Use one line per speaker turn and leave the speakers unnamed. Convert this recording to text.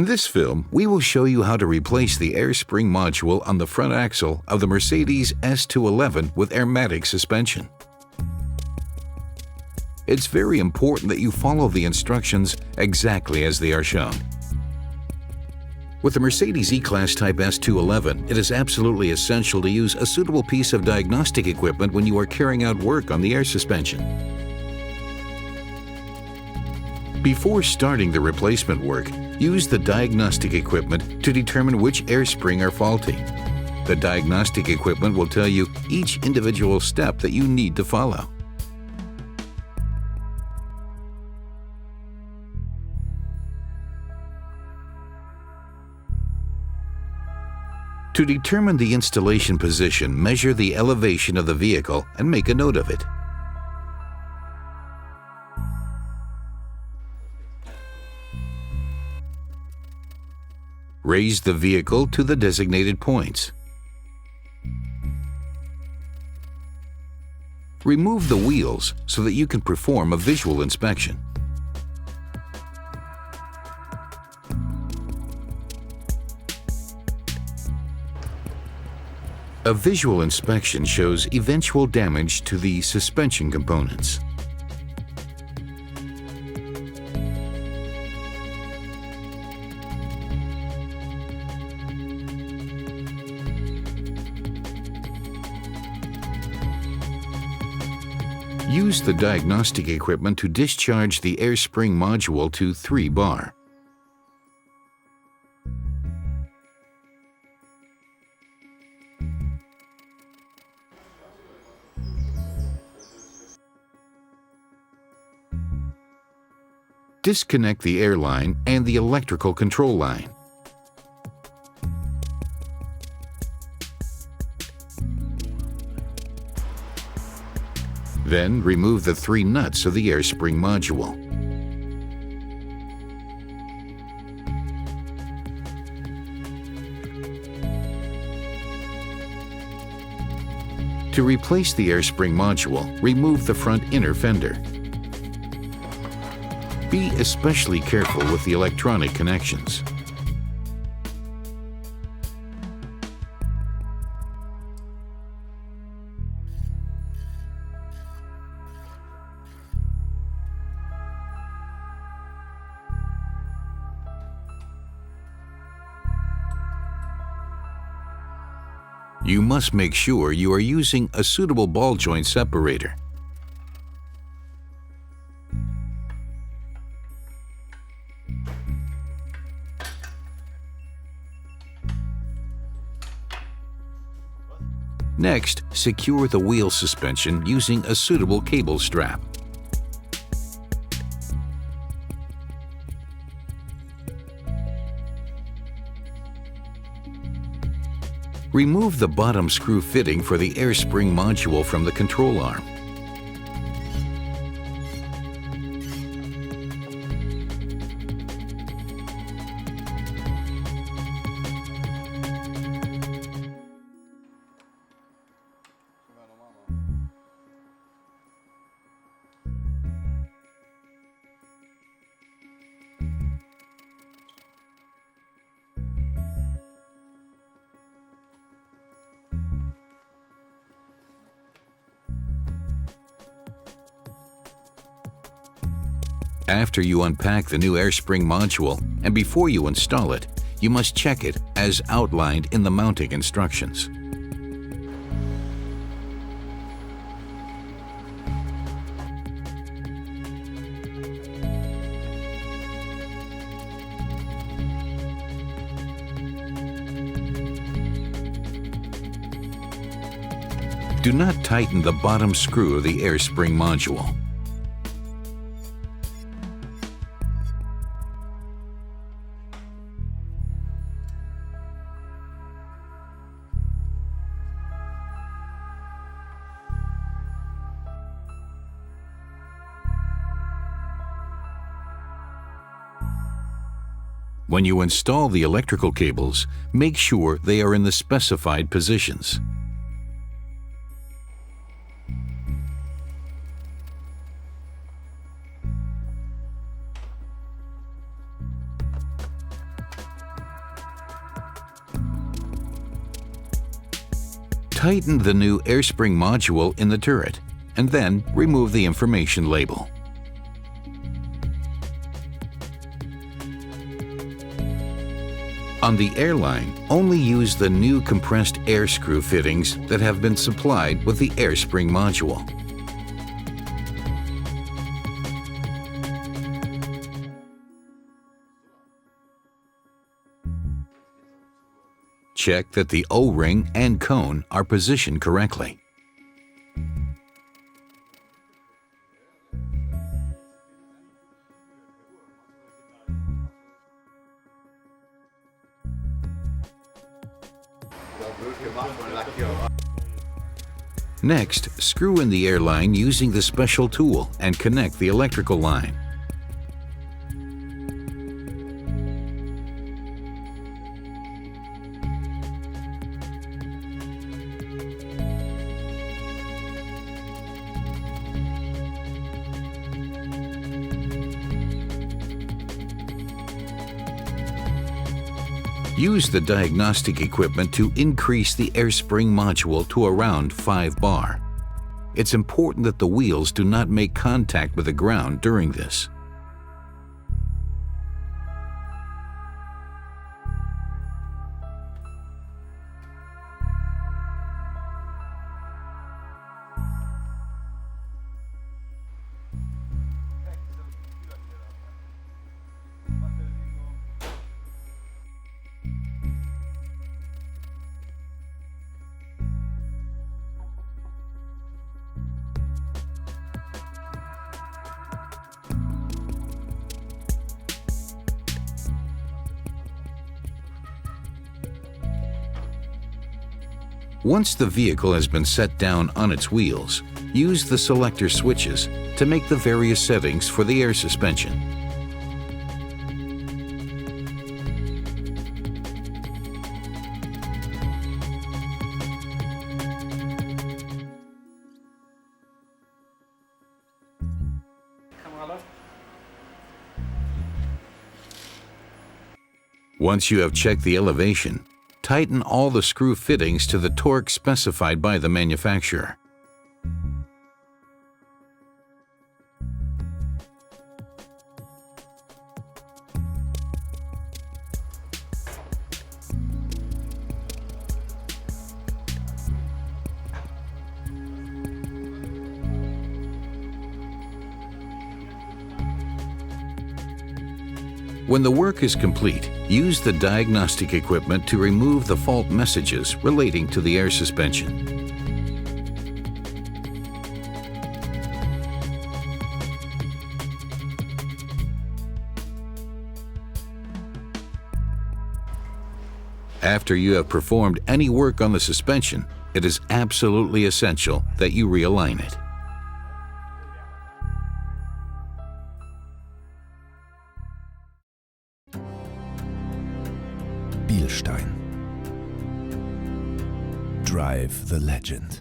In this film, we will show you how to replace the air spring module on the front axle of the Mercedes S211 with airmatic suspension. It's very important that you follow the instructions exactly as they are shown. With the Mercedes E-Class Type S211, it is absolutely essential to use a suitable piece of diagnostic equipment when you are carrying out work on the air suspension. Before starting the replacement work, use the diagnostic equipment to determine which air spring are faulty. The diagnostic equipment will tell you each individual step that you need to follow. To determine the installation position, measure the elevation of the vehicle and make a note of it. Raise the vehicle to the designated points. Remove the wheels so that you can perform a visual inspection. A visual inspection shows eventual damage to the suspension components. Use the diagnostic equipment to discharge the air spring module to 3 bar. Disconnect the air line and the electrical control line. Then remove the 3 nuts of the air spring module. To replace the air spring module, remove the front inner fender. Be especially careful with the electronic connections. You must make sure you are using a suitable ball joint separator. Next, secure the wheel suspension using a suitable cable strap. Remove the bottom screw fitting for the air spring module from the control arm. After you unpack the new air spring module and before you install it, you must check it as outlined in the mounting instructions. Do not tighten the bottom screw of the air spring module. When you install the electrical cables, make sure they are in the specified positions. Tighten the new air spring module in the turret, and then remove the information label. On the airline, only use the new compressed air screw fittings that have been supplied with the air spring module. Check that the O-ring and cone are positioned correctly. Next, screw in the airline using the special tool and connect the electrical line. Use the diagnostic equipment to increase the air spring module to around 5 bar. It's important that the wheels do not make contact with the ground during this. Once the vehicle has been set down on its wheels, use the selector switches to make the various settings for the air suspension. Once you have checked the elevation, tighten all the screw fittings to the torque specified by the manufacturer. When the work is complete, use the diagnostic equipment to remove the fault messages relating to the air suspension. After you have performed any work on the suspension, it is absolutely essential that you realign it.
Bilstein. Drive the legend.